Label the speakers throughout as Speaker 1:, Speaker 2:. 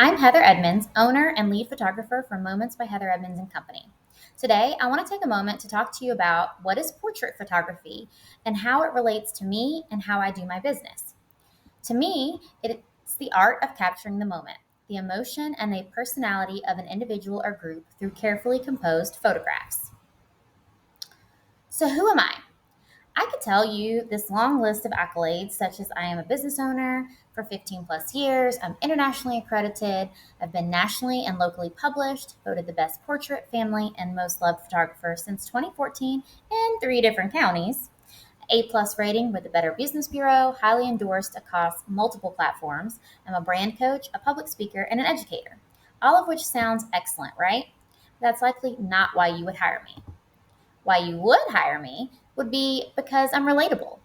Speaker 1: I'm Heather Edmunds, owner and lead photographer for Moments by Heather Edmunds and Company. Today, I want to take a moment to talk to you about what is portrait photography and how it relates to me and how I do my business. To me, it's the art of capturing the moment, the emotion, and the personality of an individual or group through carefully composed photographs. So, who am I? I could tell you this long list of accolades, such as I am a business owner for 15 plus years, I'm internationally accredited, I've been nationally and locally published, voted the best portrait, family, and most loved photographer since 2014 in 3 different counties, A plus rating with the Better Business Bureau, highly endorsed across multiple platforms. I'm a brand coach, a public speaker, and an educator. All of which sounds excellent, right? That's likely not why you would hire me. Why you would hire me would be because I'm relatable.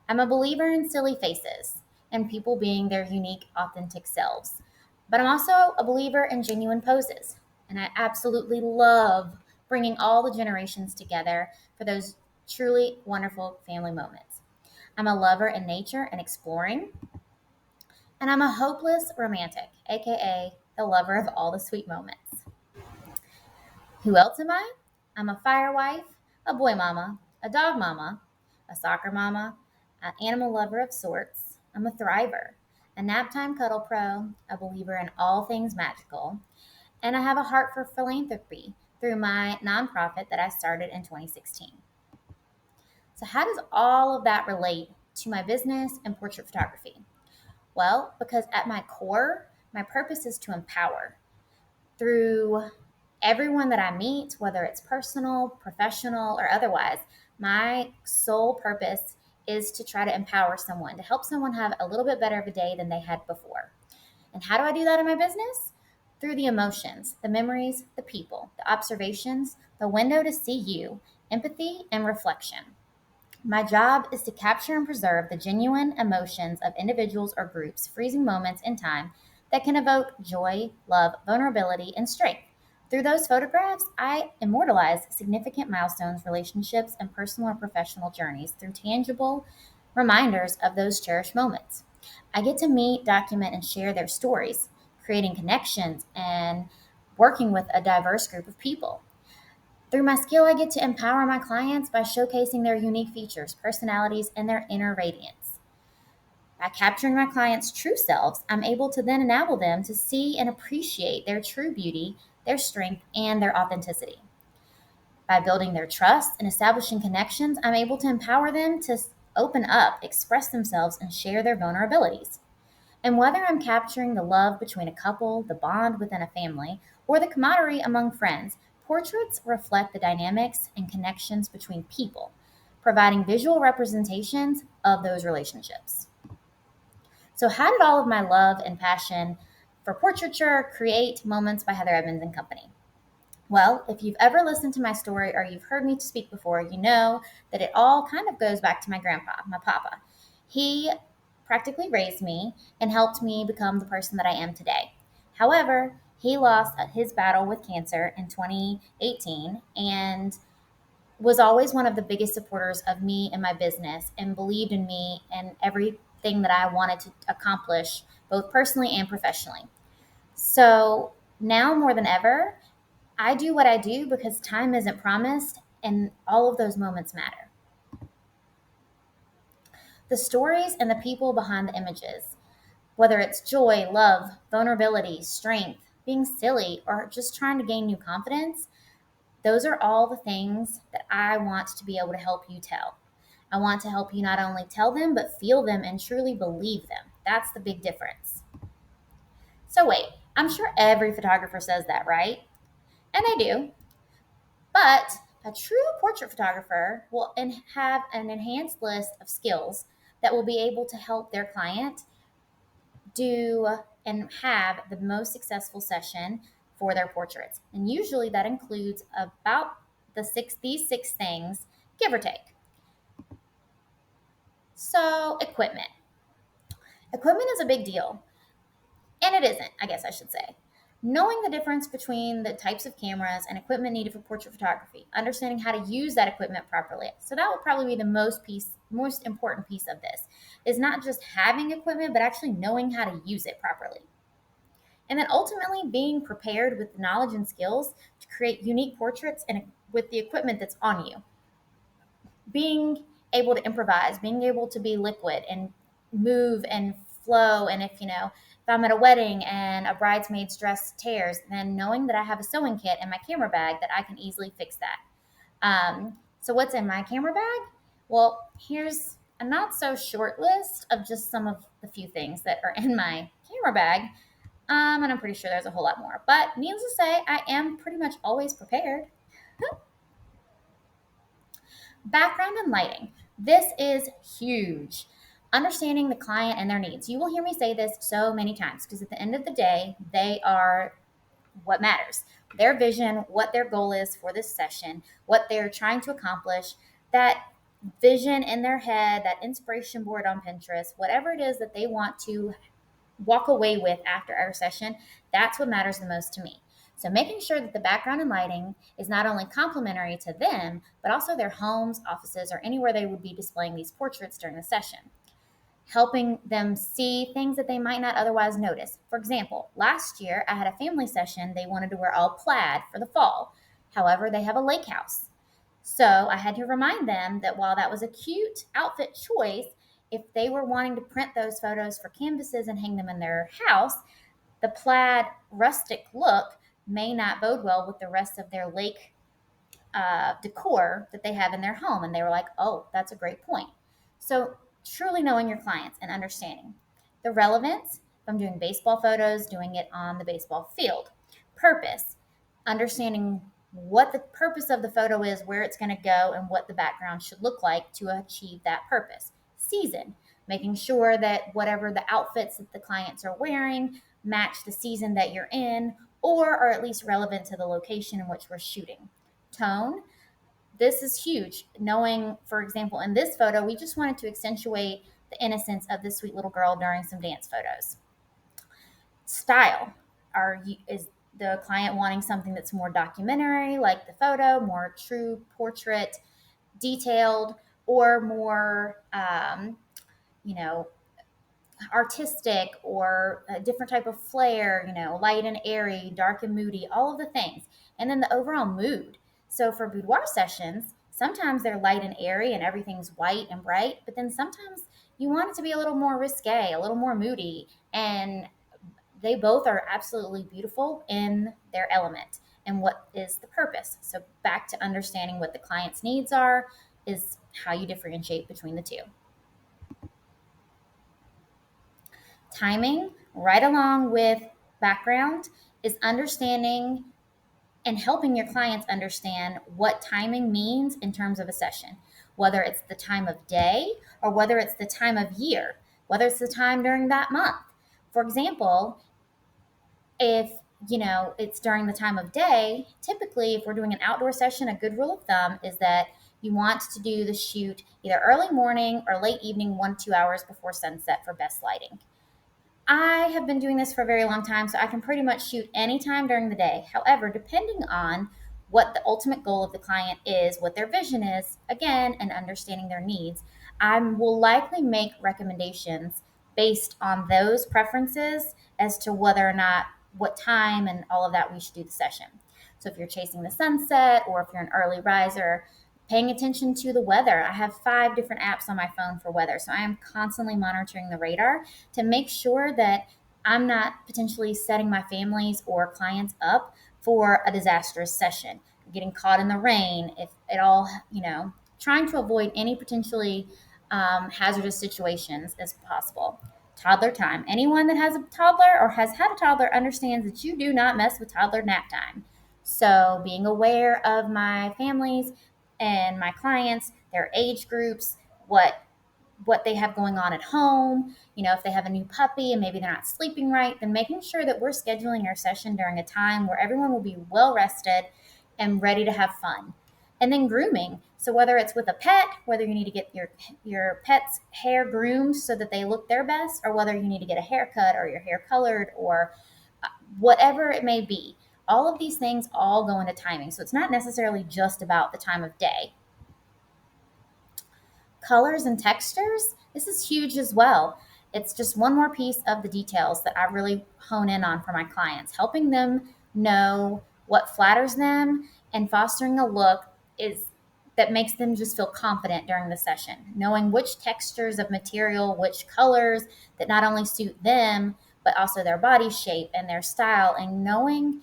Speaker 1: I'm a believer in silly faces and people being their unique, authentic selves. But I'm also a believer in genuine poses. And I absolutely love bringing all the generations together for those truly wonderful family moments. I'm a lover in nature and exploring. And I'm a hopeless romantic, aka the lover of all the sweet moments. Who else am I? I'm a fire wife, a boy mama, a dog mama, a soccer mama, an animal lover of sorts. I'm a thriver, a naptime cuddle pro, a believer in all things magical, and I have a heart for philanthropy through my nonprofit that I started in 2016. So, how does all of that relate to my business and portrait photography? Well, because at my core, my purpose is to empower through everyone that I meet, whether it's personal, professional, or otherwise. My sole purpose is to try to empower someone, to help someone have a little bit better of a day than they had before. And how do I do that in my business? Through the emotions, the memories, the people, the observations, the window to see you, empathy, and reflection. My job is to capture and preserve the genuine emotions of individuals or groups, freezing moments in time that can evoke joy, love, vulnerability, and strength. Through those photographs, I immortalize significant milestones, relationships, and personal or professional journeys through tangible reminders of those cherished moments. I get to meet, document, and share their stories, creating connections and working with a diverse group of people. Through my skill, I get to empower my clients by showcasing their unique features, personalities, and their inner radiance. By capturing my clients' true selves, I'm able to then enable them to see and appreciate their true beauty, their strength, and their authenticity. By building their trust and establishing connections, I'm able to empower them to open up, express themselves, and share their vulnerabilities. And whether I'm capturing the love between a couple, the bond within a family, or the camaraderie among friends, portraits reflect the dynamics and connections between people, providing visual representations of those relationships. So, how did all of my love and passion for portraiture create Moments by Heather Edmunds and Company? Well, if you've ever listened to my story or you've heard me speak before, you know that it all kind of goes back to my grandpa, my papa. He practically raised me and helped me become the person that I am today. However, he lost his battle with cancer in 2018 and was always one of the biggest supporters of me and my business and believed in me and everything that I wanted to accomplish, both personally and professionally. So now more than ever, I do what I do because time isn't promised and all of those moments matter. The stories and the people behind the images, whether it's joy, love, vulnerability, strength, being silly, or just trying to gain new confidence, those are all the things that I want to be able to help you tell. I want to help you not only tell them, but feel them and truly believe them. That's the big difference. So, wait, I'm sure every photographer says that, right? And they do. But a true portrait photographer will have an enhanced list of skills that will be able to help their client do and have the most successful session for their portraits. And usually that includes about these 6 things, give or take. So, equipment. Equipment is a big deal. And it isn't, I guess I should say. Knowing the difference between the types of cameras and equipment needed for portrait photography, understanding how to use that equipment properly. So that would probably be the most important piece of this, is not just having equipment, but actually knowing how to use it properly. And then ultimately being prepared with the knowledge and skills to create unique portraits and with the equipment that's on you. Being able to improvise, being able to be liquid and move and flow. And if I'm at a wedding and a bridesmaid's dress tears, then knowing that I have a sewing kit in my camera bag that I can easily fix that. So what's in my camera bag? Well, here's a not so short list of just some of the few things that are in my camera bag. And I'm pretty sure there's a whole lot more. But needless to say, I am pretty much always prepared. Background and lighting. This is huge. Understanding the client and their needs. You will hear me say this so many times because at the end of the day, they are what matters. Their vision, what their goal is for this session, what they're trying to accomplish, that vision in their head, that inspiration board on Pinterest, whatever it is that they want to walk away with after our session, that's what matters the most to me. So making sure that the background and lighting is not only complementary to them, but also their homes, offices, or anywhere they would be displaying these portraits during the session. Helping them see things that they might not otherwise notice. For example, last year I had a family session. They wanted to wear all plaid for the fall. However, they have a lake house. So I had to remind them that while that was a cute outfit choice, if they were wanting to print those photos for canvases and hang them in their house, the plaid rustic look may not bode well with the rest of their lake decor that they have in their home. And they were like, oh, that's a great point. So truly knowing your clients and understanding the relevance. If I'm doing baseball photos, doing it on the baseball field. Purpose, understanding what the purpose of the photo is, where it's going to go, and what the background should look like to achieve that purpose. Season, making sure that whatever the outfits that the clients are wearing match the season that you're in or are at least relevant to the location in which we're shooting. Tone, this is huge. Knowing, for example, in this photo, we just wanted to accentuate the innocence of this sweet little girl during some dance photos. Style, is the client wanting something that's more documentary, like the photo, more true portrait, detailed, or more, artistic or a different type of flair, light and airy, dark and moody, all of the things. And then the overall mood. So for boudoir sessions, sometimes they're light and airy and everything's white and bright, but then sometimes you want it to be a little more risque, a little more moody, and they both are absolutely beautiful in their element and what is the purpose. So back to understanding what the client's needs are is how you differentiate between the two. Timing, right along with background, is understanding and helping your clients understand what timing means in terms of a session, whether it's the time of day or whether it's the time of year, whether it's the time during that month. For example, if it's during the time of day, typically if we're doing an outdoor session, a good rule of thumb is that you want to do the shoot either early morning or late evening, 1-2 hours before sunset for best lighting. I have been doing this for a very long time, so I can pretty much shoot anytime during the day. However, depending on what the ultimate goal of the client is, what their vision is, again, and understanding their needs, I will likely make recommendations based on those preferences as to whether or not what time and all of that we should do the session. So if you're chasing the sunset or if you're an early riser, paying attention to the weather. I have 5 different apps on my phone for weather, so I am constantly monitoring the radar to make sure that I'm not potentially setting my families or clients up for a disastrous session, getting caught in the rain, if at all, trying to avoid any potentially hazardous situations as possible. Toddler time. Anyone that has a toddler or has had a toddler understands that you do not mess with toddler nap time. So being aware of my families and my clients, their age groups, what they have going on at home, if they have a new puppy and maybe they're not sleeping right, then making sure that we're scheduling our session during a time where everyone will be well rested and ready to have fun. And then grooming. So whether it's with a pet, whether you need to get your pet's hair groomed so that they look their best, or whether you need to get a haircut or your hair colored or whatever it may be. All of these things all go into timing. So it's not necessarily just about the time of day. Colors and textures, this is huge as well. It's just one more piece of the details that I really hone in on for my clients, helping them know what flatters them and fostering a look is that makes them just feel confident during the session, knowing which textures of material, which colors that not only suit them, but also their body shape and their style, and knowing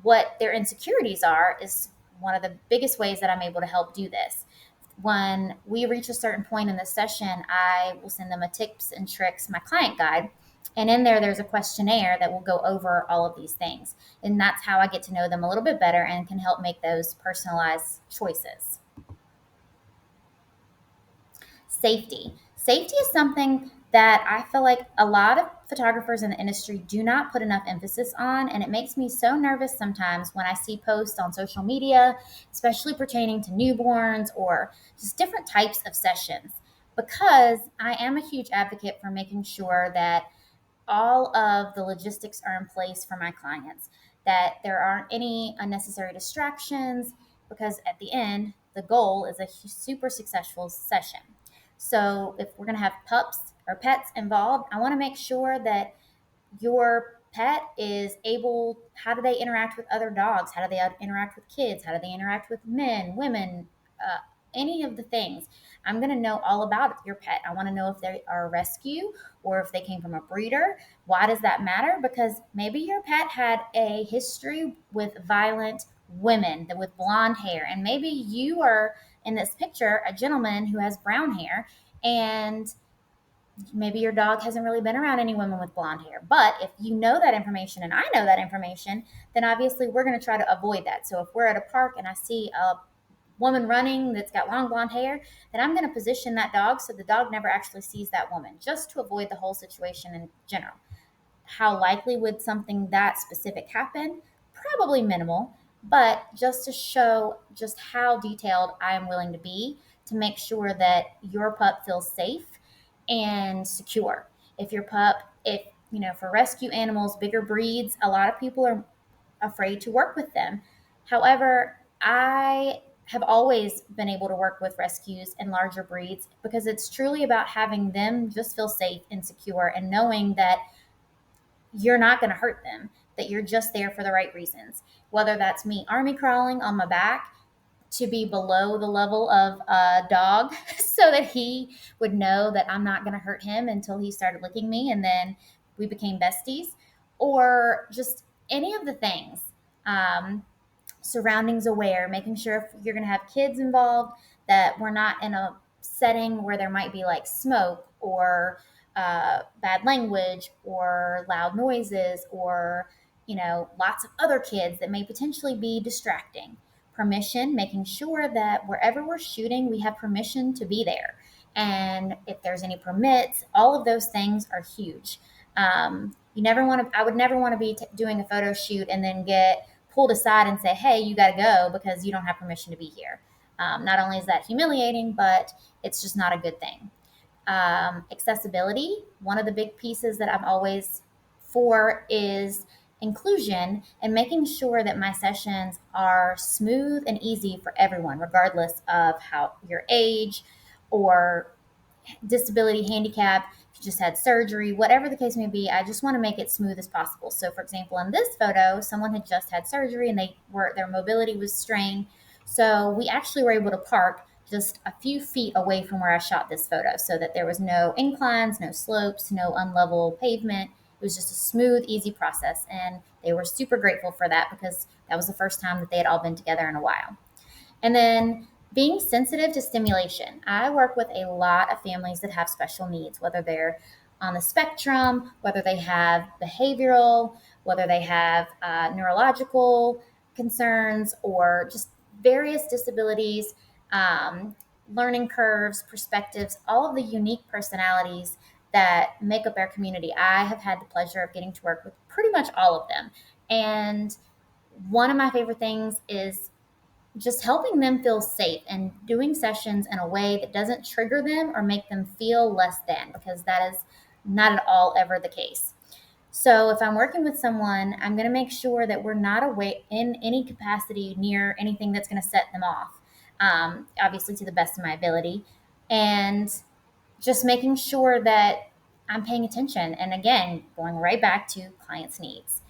Speaker 1: what their insecurities are is one of the biggest ways that I'm able to help do this. When we reach a certain point in the session, I will send them a tips and tricks, my client guide. And in there's a questionnaire that will go over all of these things. And that's how I get to know them a little bit better and can help make those personalized choices. Safety. Safety is something that I feel like a lot of photographers in the industry do not put enough emphasis on. And it makes me so nervous sometimes when I see posts on social media, especially pertaining to newborns or just different types of sessions, because I am a huge advocate for making sure that all of the logistics are in place for my clients, that there aren't any unnecessary distractions, because at the end, the goal is a super successful session. So if we're going to have pups or pets involved, I want to make sure that your pet is able, how do they interact with other dogs? How do they interact with kids? How do they interact with men, women, any of the things? I'm going to know all about your pet. I want to know if they are a rescue or if they came from a breeder. Why does that matter? Because maybe your pet had a history with violent women with blonde hair, and maybe you are in this picture a gentleman who has brown hair, and maybe your dog hasn't really been around any women with blonde hair. But if you know that information and I know that information, then obviously we're going to try to avoid that. So if we're at a park and I see a woman running that's got long blonde hair, then I'm going to position that dog so the dog never actually sees that woman, just to avoid the whole situation in general. How likely would something that specific happen? Probably minimal, but just to show just how detailed I am willing to be to make sure that your pup feels safe and secure. If your pup, if for rescue animals, bigger breeds, a lot of people are afraid to work with them. However, I have always been able to work with rescues and larger breeds because it's truly about having them just feel safe and secure and knowing that you're not going to hurt them, that you're just there for the right reasons. Whether that's me army crawling on my back to be below the level of a dog so that he would know that I'm not going to hurt him until he started licking me and then we became besties, or just any of the things. Um, Surroundings aware, making sure if you're going to have kids involved, that we're not in a setting where there might be like smoke or bad language or loud noises or, lots of other kids that may potentially be distracting. Permission, making sure that wherever we're shooting, we have permission to be there. And if there's any permits, all of those things are huge. You never want to, I would never want to be doing a photo shoot and then get pulled aside and say, hey, you got to go because you don't have permission to be here. Not only is that humiliating, but it's just not a good thing. Accessibility, one of the big pieces that I'm always for is inclusion and making sure that my sessions are smooth and easy for everyone, regardless of how your age or disability, handicap, if you just had surgery, whatever the case may be. I just want to make it smooth as possible. So for example, in this photo, someone had just had surgery and their mobility was strained. So we actually were able to park just a few feet away from where I shot this photo so that there was no inclines, no slopes, no unlevel pavement. It was just a smooth, easy process. And they were super grateful for that because that was the first time that they had all been together in a while. And then being sensitive to stimulation. I work with a lot of families that have special needs, whether they're on the spectrum, whether they have behavioral, whether they have neurological concerns, or just various disabilities, learning curves, perspectives, all of the unique personalities that make up our community. I have had the pleasure of getting to work with pretty much all of them. And one of my favorite things is just helping them feel safe and doing sessions in a way that doesn't trigger them or make them feel less than, because that is not at all ever the case. So if I'm working with someone, I'm going to make sure that we're not away in any capacity near anything that's going to set them off, obviously to the best of my ability. And just making sure that I'm paying attention. And again, going right back to clients' needs.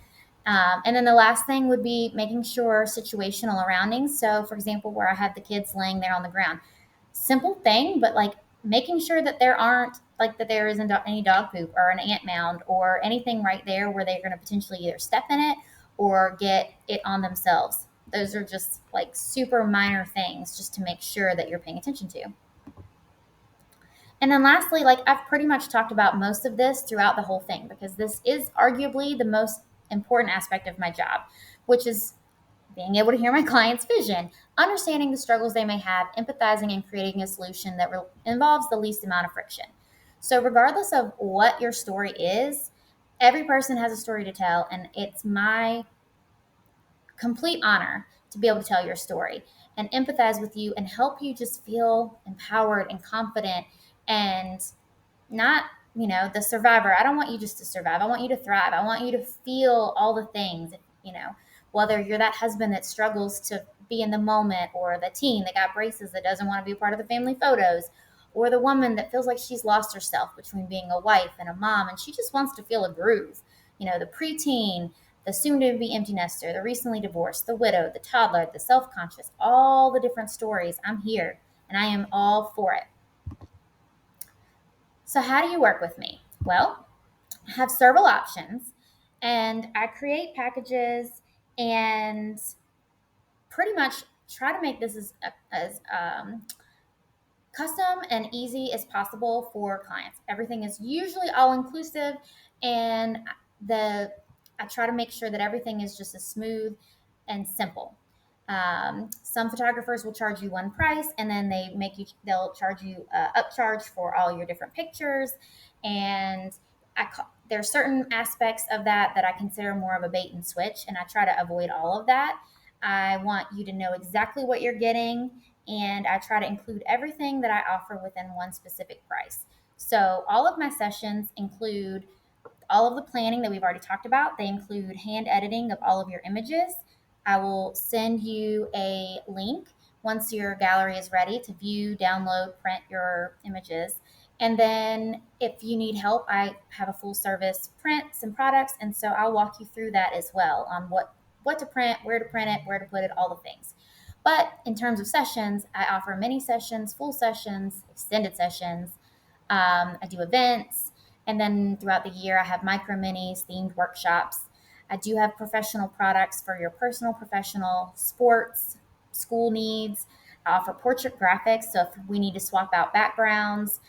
Speaker 1: And then the last thing would be making sure situational surroundings. So, for example, where I have the kids laying there on the ground, simple thing, but like making sure that there isn't any dog poop or an ant mound or anything right there where they're going to potentially either step in it or get it on themselves. Those are just like super minor things just to make sure that you're paying attention to. And then lastly, like I've pretty much talked about most of this throughout the whole thing because this is arguably the most important aspect of my job, which is being able to hear my client's vision, understanding the struggles they may have, empathizing, and creating a solution that involves the least amount of friction. So, regardless of what your story is, every person has a story to tell, and it's my complete honor to be able to tell your story and empathize with you and help you just feel empowered and confident and not, the survivor. I don't want you just to survive. I want you to thrive. I want you to feel all the things, whether you're that husband that struggles to be in the moment, or the teen that got braces that doesn't want to be a part of the family photos, or the woman that feels like she's lost herself between being a wife and a mom and she just wants to feel a groove. The preteen, the soon to be empty nester, the recently divorced, the widow, the toddler, the self conscious, all the different stories. I'm here and I am all for it. So, how do you work with me? Well, I have several options, and I create packages and pretty much try to make this as custom and easy as possible for clients. Everything is usually all inclusive, and the I try to make sure that everything is just as smooth and simple. Some photographers will charge you one price, and then they'll charge you upcharge for all your different pictures, and there are certain aspects of that I consider more of a bait and switch, and I try to avoid all of that. I want you to know exactly what you're getting, and I try to include everything that I offer within one specific price. So all of my sessions include all of the planning that we've already talked about. They include hand editing of all of your images. I will send you a link once your gallery is ready to view, download, print your images. And then if you need help, I have a full service prints and products. And so I'll walk you through that as well on what to print, where to print it, where to put it, all the things. But in terms of sessions, I offer mini sessions, full sessions, extended sessions. I do events. And then throughout the year, I have micro minis, themed workshops. I do have professional products for your personal, professional, sports, school needs. I offer portrait graphics. So if we need to swap out backgrounds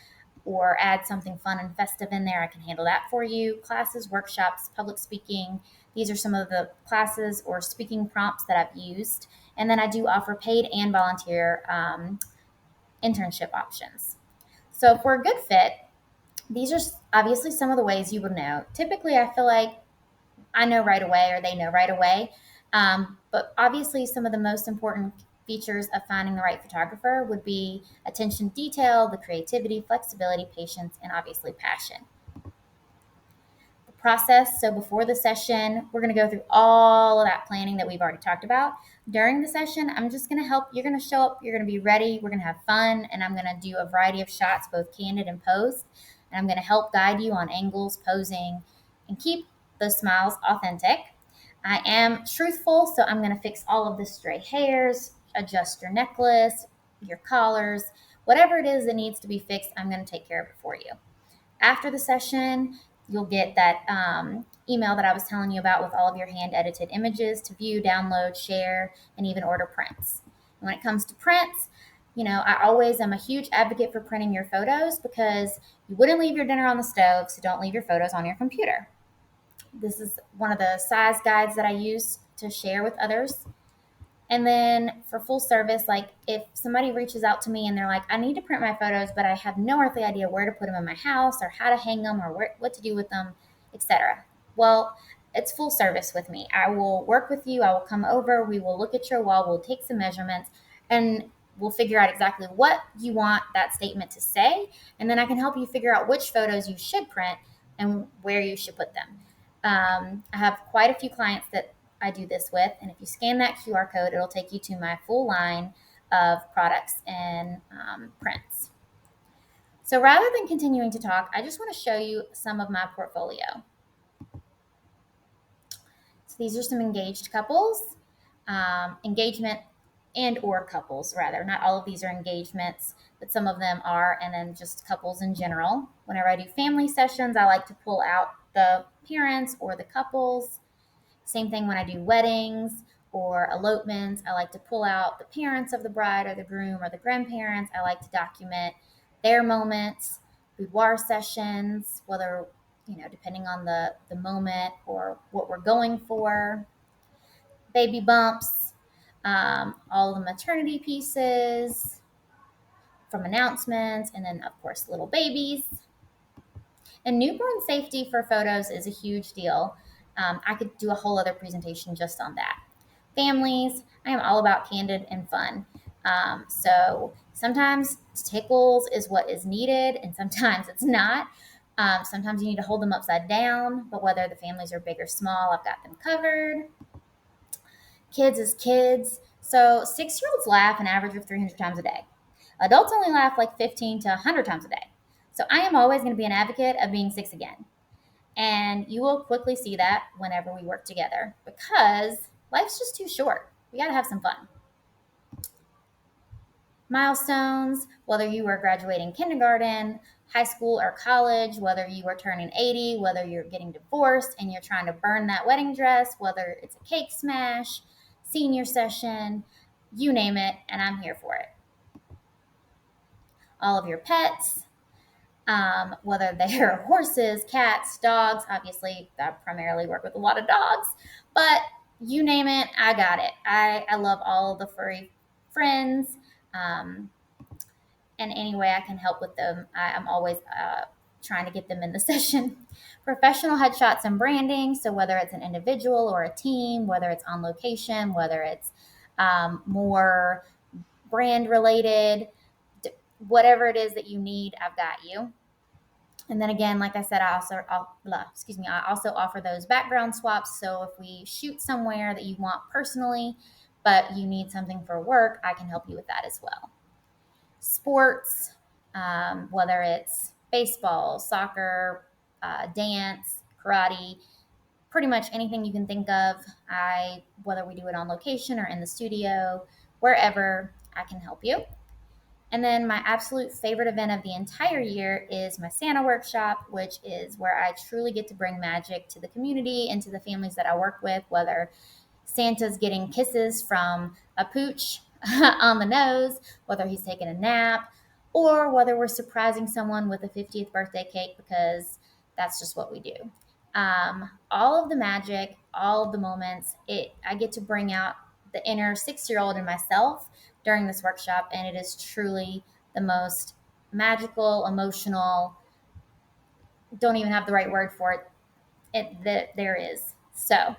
Speaker 1: or add something fun and festive in there, I can handle that for you. Classes, workshops, public speaking. These are some of the classes or speaking prompts that I've used. And then I do offer paid and volunteer internship options. So for a good fit, these are obviously some of the ways you would know. Typically, I feel like I know right away or they know right away. But obviously, some of the most important features of finding the right photographer would be attention to detail, the creativity, flexibility, patience, and obviously passion. The process. So before the session, we're going to go through all of that planning that we've already talked about. During the session, I'm just going to help. You're going to show up, you're going to be ready, we're going to have fun, and I'm going to do a variety of shots, both candid and posed. And I'm going to help guide you on angles, posing, and keep those smiles authentic. I am truthful, so I'm going to fix all of the stray hairs, adjust your necklace, your collars, whatever it is that needs to be fixed, I'm going to take care of it for you. After the session, you'll get that email that I was telling you about with all of your hand edited images to view, download, share, and even order prints. And when it comes to prints, I always am a huge advocate for printing your photos because you wouldn't leave your dinner on the stove, so don't leave your photos on your computer. This is one of the size guides that I use to share with others. And then for full service, like if somebody reaches out to me and they're like, I need to print my photos, but I have no earthly idea where to put them in my house or how to hang them or what to do with them, etc. Well, it's full service with me. I will work with you. I will come over. We will look at your wall. We'll take some measurements and we'll figure out exactly what you want that statement to say. And then I can help you figure out which photos you should print and where you should put them. I have quite a few clients that I do this with, and if you scan that QR code, it'll take you to my full line of products and prints. So rather than continuing to talk, I just want to show you some of my portfolio. So these are some engaged couples, engagement and or couples rather. Not all of these are engagements, but some of them are, and then just couples in general. Whenever I do family sessions, I like to pull out the parents or the couples. Same thing when I do weddings or elopements. I like to pull out the parents of the bride or the groom or the grandparents. I like to document their moments, boudoir sessions, whether, depending on the moment or what we're going for, baby bumps, all the maternity pieces from announcements, and then, of course, little babies. And newborn safety for photos is a huge deal. I could do a whole other presentation just on that. Families, I am all about candid and fun. So sometimes tickles is what is needed, and sometimes it's not. Sometimes you need to hold them upside down, but whether the families are big or small, I've got them covered. Kids is kids. So 6-year-olds laugh an average of 300 times a day. Adults only laugh like 15 to 100 times a day. So I am always going to be an advocate of being 6 again. And you will quickly see that whenever we work together because life's just too short. We got to have some fun. Milestones, whether you are graduating kindergarten, high school, or college, whether you are turning 80, whether you're getting divorced and you're trying to burn that wedding dress, whether it's a cake smash, senior session, you name it, and I'm here for it. All of your pets, whether they're horses, cats, dogs. Obviously, I primarily work with a lot of dogs, but you name it, I got it. I love all of the furry friends. And any way I can help with them, I'm always trying to get them in the session. Professional headshots and branding. So whether it's an individual or a team, whether it's on location, whether it's more brand related, whatever it is that you need, I've got you. And then again, like I said, I also offer those background swaps. So if we shoot somewhere that you want personally, but you need something for work, I can help you with that as well. Sports, whether it's baseball, soccer, dance, karate, pretty much anything you can think of. Whether we do it on location or in the studio, wherever, I can help you. And then my absolute favorite event of the entire year is my Santa workshop, which is where I truly get to bring magic to the community and to the families that I work with, whether Santa's getting kisses from a pooch on the nose, whether he's taking a nap, or whether we're surprising someone with a 50th birthday cake because that's just what we do. All of the magic, all of the moments, I get to bring out the inner 6-year-old in myself during this workshop, and it is truly the most magical, emotional, don't even have the right word for it, that there is. So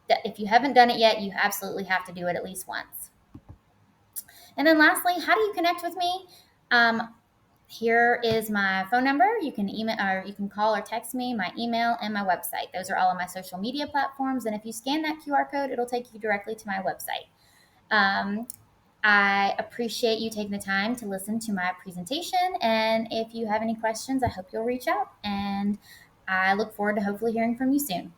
Speaker 1: if you haven't done it yet, you absolutely have to do it at least once. And then lastly, how do you connect with me? Here is my phone number. You can email or you can call or text me, my email and my website. Those are all on my social media platforms. And if you scan that QR code, it'll take you directly to my website. I appreciate you taking the time to listen to my presentation. And if you have any questions, I hope you'll reach out. And I look forward to hopefully hearing from you soon.